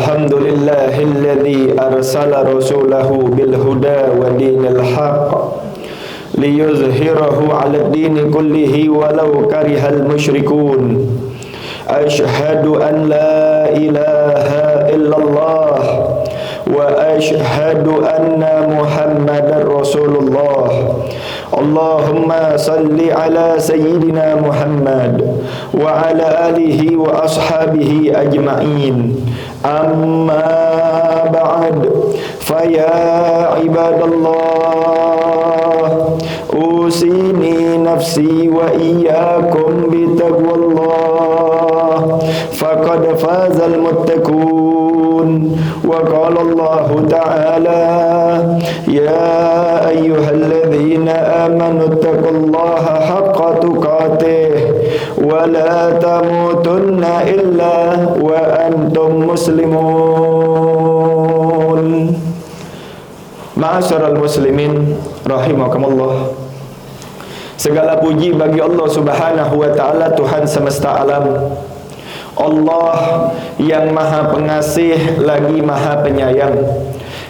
الحمد لله الذي أرسل رسوله بالهدى ودين الحق ليظهره على الدين كله ولو كره المشركون أشهد أن لا إله إلا الله وأشهد أن محمدا رسول الله اللهم صل على سيدنا محمد وعلى آله وأصحابه أجمعين أما بعد فيا عباد الله أوصيني نفسي وإياكم بتقوى الله فقد فاز المتقون وقال الله تعالى يا أيها الذين آمنوا اتقوا الله حق تقاته ولا تموتن إلا وأنتم مسلمون. Ma'asyiral muslimin rahimakumullah. Segala puji bagi Allah Subhanahu wa taala, Tuhan semesta alam. Allah yang maha pengasih lagi maha penyayang,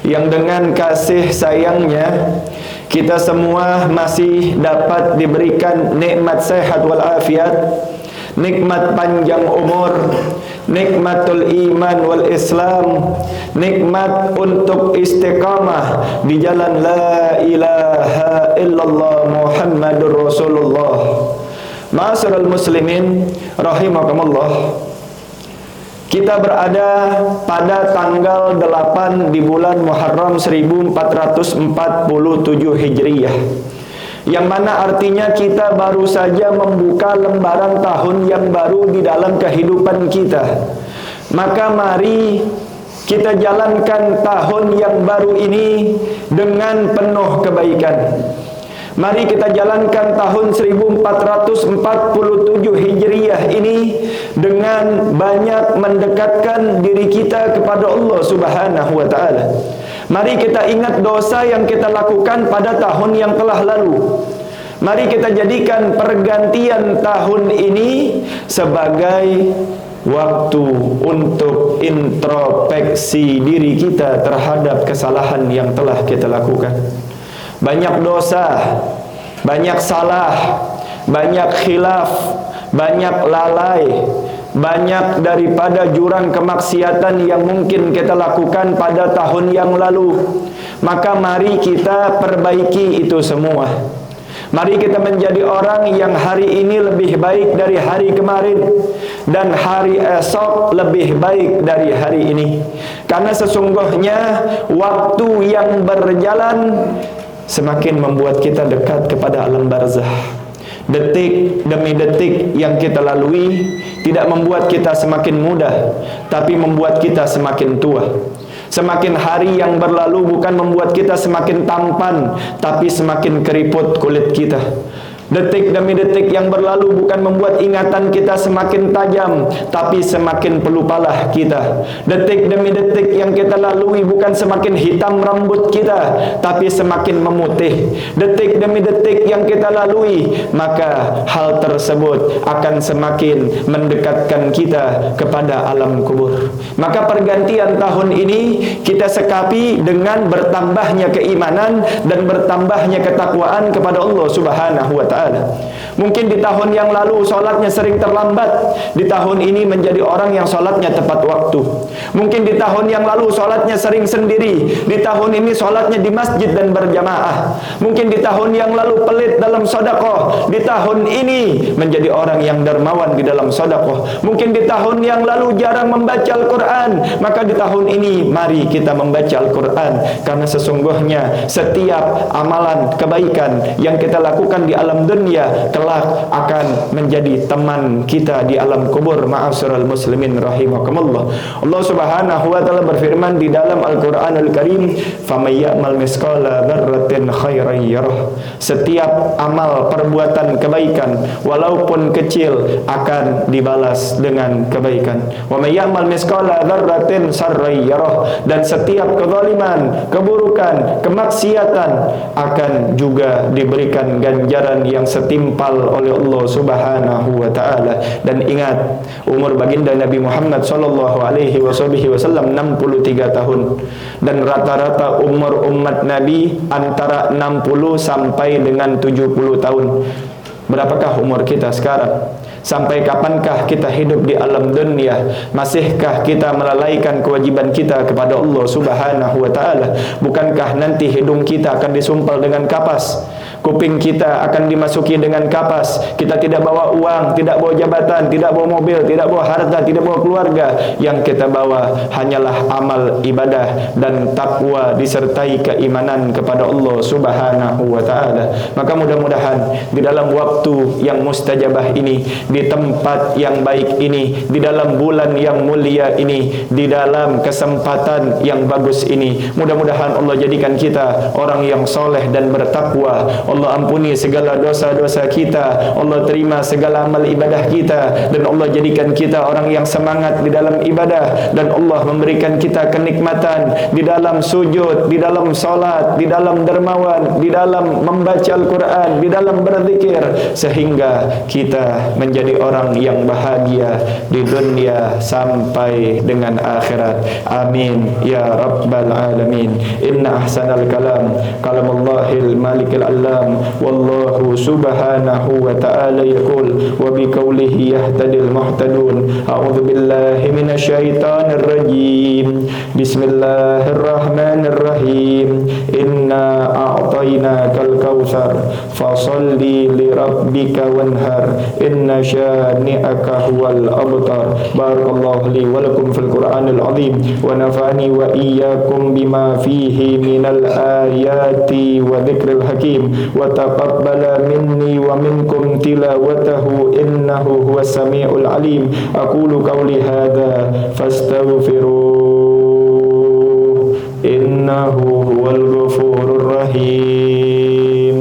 yang dengan kasih sayangnya kita semua masih dapat diberikan nikmat sehat walafiat, nikmat panjang umur, nikmatul iman wal Islam, nikmat untuk istiqamah di jalan la ilaha illallah Muhammadur Rasulullah. Ma'asyiral muslimin rahimakumullah. Kita berada pada tanggal 8 di bulan Muharram 1447 Hijriyah, yang mana artinya kita baru saja membuka lembaran tahun yang baru di dalam kehidupan kita. Maka mari kita jalankan tahun yang baru ini dengan penuh kebaikan. Mari kita jalankan tahun 1447 Hijriyah ini dengan banyak mendekatkan diri kita kepada Allah Subhanahu wa taala. Mari kita ingat dosa yang kita lakukan pada tahun yang telah lalu. Mari kita jadikan pergantian tahun ini sebagai waktu untuk introspeksi diri kita terhadap kesalahan yang telah kita lakukan. Banyak dosa, banyak salah, banyak khilaf, banyak lalai, banyak daripada jurang kemaksiatan yang mungkin kita lakukan pada tahun yang lalu. Maka mari kita perbaiki itu semua. Mari kita menjadi orang yang hari ini lebih baik dari hari kemarin, dan hari esok lebih baik dari hari ini. Karena sesungguhnya waktu yang berjalan semakin membuat kita dekat kepada alam barzah. Detik demi detik yang kita lalui tidak membuat kita semakin muda, tapi membuat kita semakin tua. Semakin hari yang berlalu bukan membuat kita semakin tampan, tapi semakin keriput kulit kita. Detik demi detik yang berlalu bukan membuat ingatan kita semakin tajam, tapi semakin pelupalah kita. Detik demi detik yang kita lalui bukan semakin hitam rambut kita, tapi semakin memutih. Detik demi detik yang kita lalui, maka hal tersebut akan semakin mendekatkan kita kepada alam kubur. Maka pergantian tahun ini kita sekapi dengan bertambahnya keimanan dan bertambahnya ketakwaan kepada Allah Subhanahu wa taala. Mungkin di tahun yang lalu solatnya sering terlambat, di tahun ini menjadi orang yang solatnya tepat waktu. Mungkin di tahun yang lalu solatnya sering sendiri, di tahun ini solatnya di masjid dan berjamaah. Mungkin di tahun yang lalu pelit dalam sedekah, di tahun ini menjadi orang yang dermawan di dalam sedekah. Mungkin di tahun yang lalu jarang membaca Al-Quran, maka di tahun ini mari kita membaca Al-Quran. Karena sesungguhnya setiap amalan kebaikan yang kita lakukan di alam dunia kelak akan menjadi teman kita di alam kubur. Ma'asyiral muslimin rahimakumullah. Allah Subhanahu wa taala berfirman di dalam Al-Qur'anul Karim, "Faman ya'mal misqala dzarratin khairan yarah." Setiap amal perbuatan kebaikan walaupun kecil akan dibalas dengan kebaikan. Wa may ya'mal misqala dzarratin syarran yarah. Dan setiap kezaliman, keburukan, kemaksiatan akan juga diberikan ganjaran yang setimpal oleh Allah Subhanahu wa taala. Dan ingat, umur baginda Nabi Muhammad sallallahu alaihi wasallam wasallam 63 tahun, dan rata-rata umur umat Nabi antara 60 sampai dengan 70 tahun. Berapakah umur kita sekarang? Sampai kapankah kita hidup di alam dunia? Masihkah kita melalaikan kewajiban kita kepada Allah Subhanahu wa taala? Bukankah nanti hidung kita akan disumpal dengan kapas? Kuping kita akan dimasuki dengan kapas. Kita tidak bawa uang, tidak bawa jabatan, tidak bawa mobil, tidak bawa harta, tidak bawa keluarga. Yang kita bawa hanyalah amal ibadah dan takwa disertai keimanan kepada Allah Subhanahu wa taala. Maka mudah-mudahan di dalam waktu yang mustajabah ini, di tempat yang baik ini, di dalam bulan yang mulia ini, di dalam kesempatan yang bagus ini, mudah-mudahan Allah jadikan kita orang yang soleh dan bertakwa. Allah ampuni segala dosa-dosa kita, Allah terima segala amal ibadah kita, dan Allah jadikan kita orang yang semangat di dalam ibadah, dan Allah memberikan kita kenikmatan di dalam sujud, di dalam salat, di dalam dermawan, di dalam membaca Al-Quran, di dalam berzikir, sehingga kita menjadi orang yang bahagia di dunia sampai dengan akhirat. Amin ya rabbal alamin. Inna ahsanal kalam kalamullahil malikil alam, wallahu subhanahu wa ta'ala yaqul wa biqaulihi yahtadil muhtadun. A'udzu billahi minasyaitonir rajim. Bismillahirrahmanirrahim. Inna a'tainakal kautsar fasalli li rabbika wanhar. Inna syani'aka huwal abtar. Barakallahu li wa lakum fil Qur'anil azim wa nafa'ani wa iyyakum bima fihi minal ayati wa dzikril hakim wa taqabbala minni wa minkum tilawatahu innahu huwas samiul alim. Aqulu qawli hadza fastaghfiruh innahu huwal ghafurur rahim.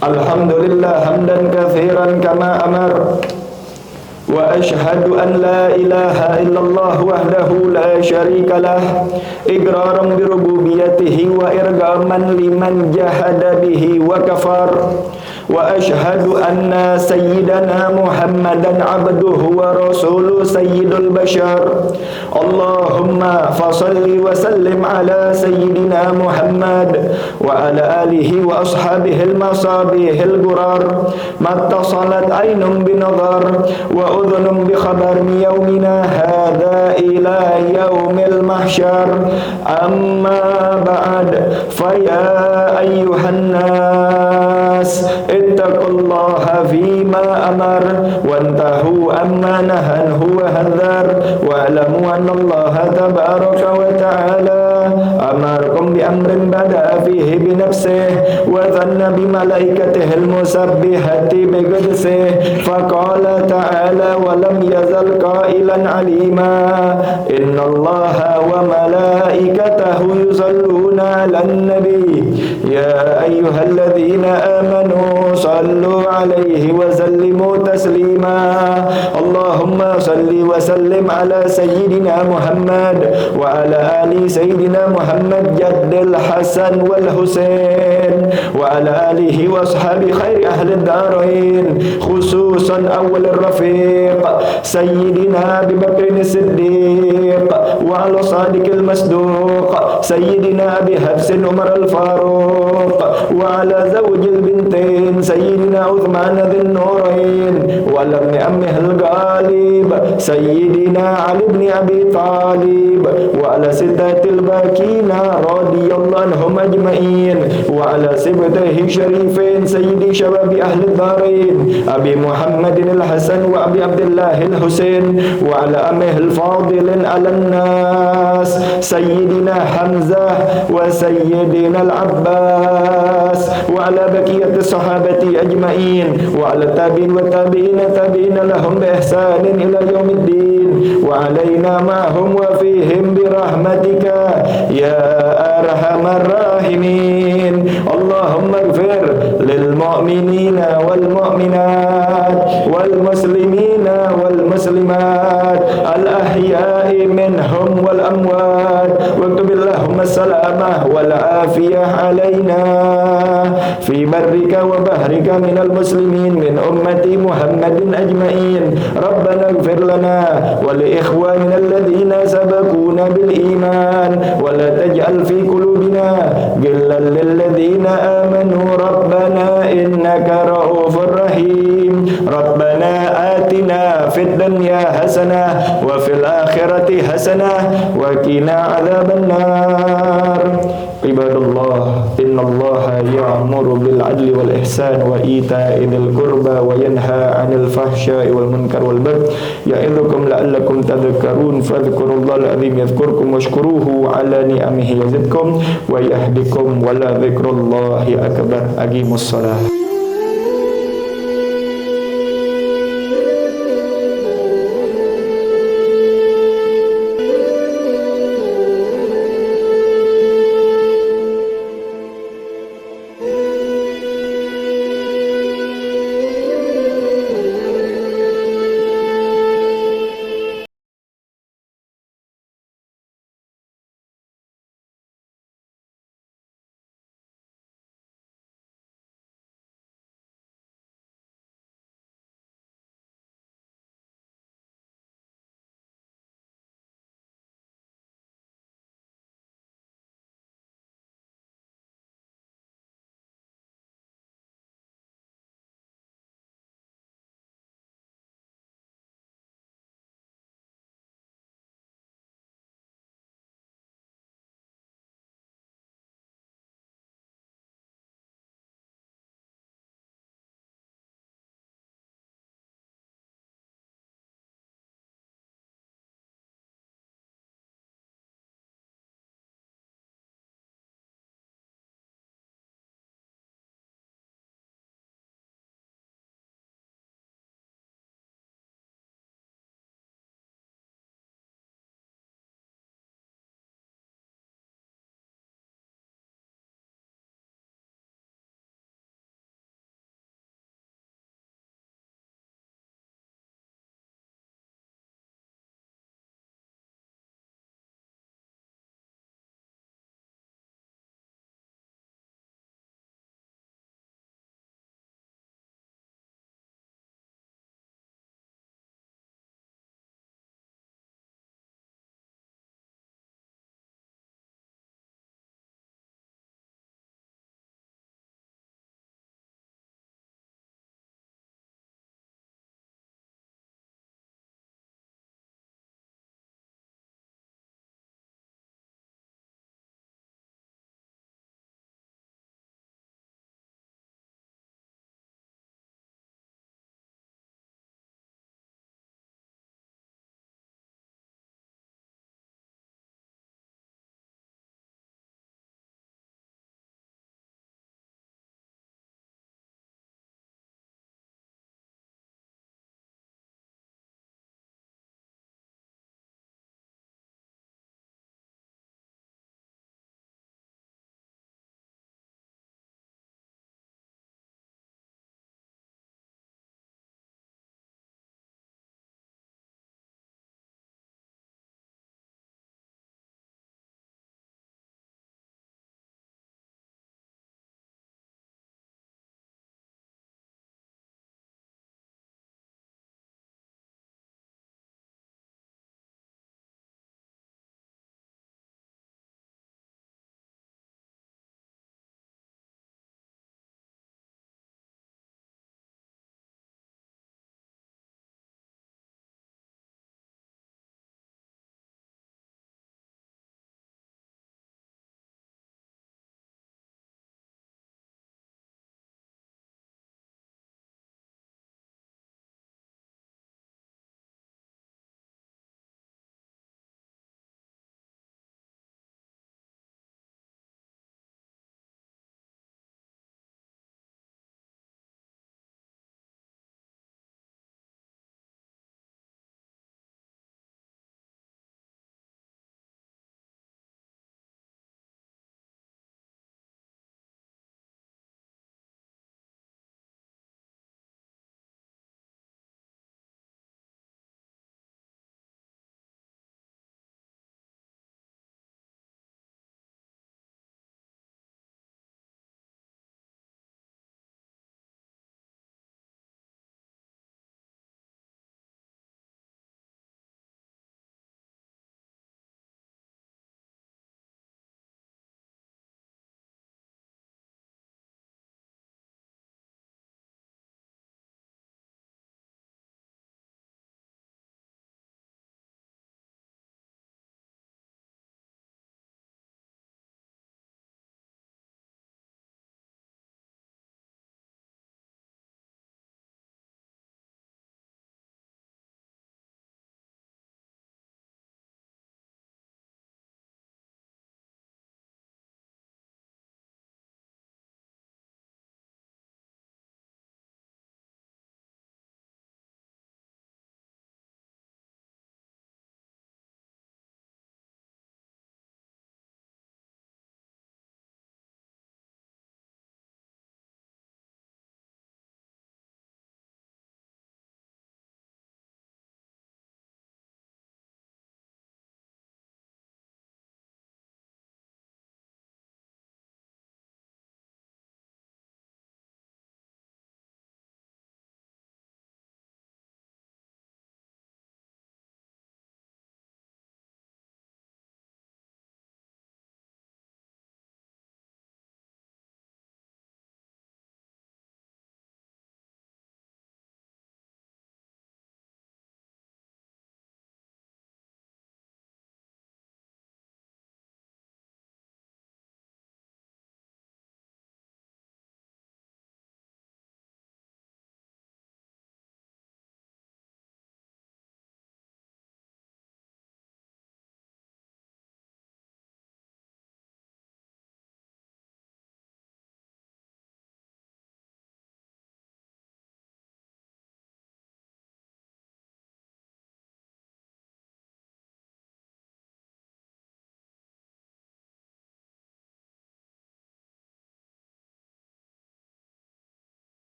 Alhamdulillah hamdan katsiran kama amar, wa ashhadu an la ilaha illallah wahdahu la syarika lah, iqraran bi rububiyyatihi wa irghaman liman jahada bihi wa kafar. Wa ashhadu anna sayyidana Muhammadan abduhu wa rasuluhu sayyidul bashar. Allahumma fasalli wa sallim ala sayyidina Muhammad wa ala alihi wa ashabihi al-masabihil gurar. Mattasalat aynun binadhar wa udhunun bi khabar min yawmina hadha ila yawmil mahsyar. Amma ba'd, fa ya ayyuhan nas ittaqullaha fima amar wantahu amma nahanhu wa hadzar wa'lamu anna Allaha tabaraka wa ta'ala amarkum bi amrin bada'a fihi bi nafsihi wa dhanna bi malaikatihi al-musabbihati bi qudsihi faqala ta'ala wa lam yazal qailan alima inna Allaha wa malaikatahu yusalluna 'alan nabi ya ayyuhalladzina amanu sallu alaihi wa sallimu taslima. Allahumma salli wa sallim ala sayyidina Muhammad wa ala ali sayyidina Muhammad jaddil Hasan wal Husain wa ala alihi wa ashabi khairi ahli darain, khususan awal rafiq sayyidina Abi Bakr as-Siddiq wa ala sadiqil masduq sayyidina Abi Hafs Umar al-Faruq wa ala zawjil bintain sayyidina Uthman dzin nurain wa lam ammih al-ghalib sayyidina Ali ibn Abi Talib wa ala sittatil bakina radhiyallahu anhum ajma'in wa ala sibtihi syarifin sayyidi shababi ahli dharain Abi Muhammadin al-Hasan wa Abi Abdullah al-Husain wa ala ammih al-fadilin ala nas sayyidina Hamzah wa sayyidina al-Abbas wa ala baqiyati sahabati ajma'in wa ala tabi'in wa tabi'ina tabi'ina lahum bi ihsanin ila yaumiddin وعلينا معهم وفيهم برحمتك يا أرحم الراحمين. اللهم اغفر للمؤمنين والمؤمنات والمسلمين والمسلمات الأحياء منهم والأموات، واكتب اللهم السلامة والعافية علينا في برك وبحرك من المسلمين من أمة محمد أجمعين. ربنا اغفر لنا ولإخواننا الذين سبقونا بالإيمان ولا تجعل في قلوبنا غلا للذين آمنوا ربنا إنك رؤوف رحيم. ربنا آتنا في الدنيا حسنة وفي الآخرة حسنة وقنا عذاب النار. عباد الله إن الله يأمر بالعدل والإحسان وإيتاء ذي القربى وينهى عن الفحشاء والمنكر والبغي يعظكم لعلكم تذكرون فاذكروا الله العظيم يذكركم واشكروه على نعمه يزدكم ويهدكم ولذكر الله أكبر. أقيموا الصلاة.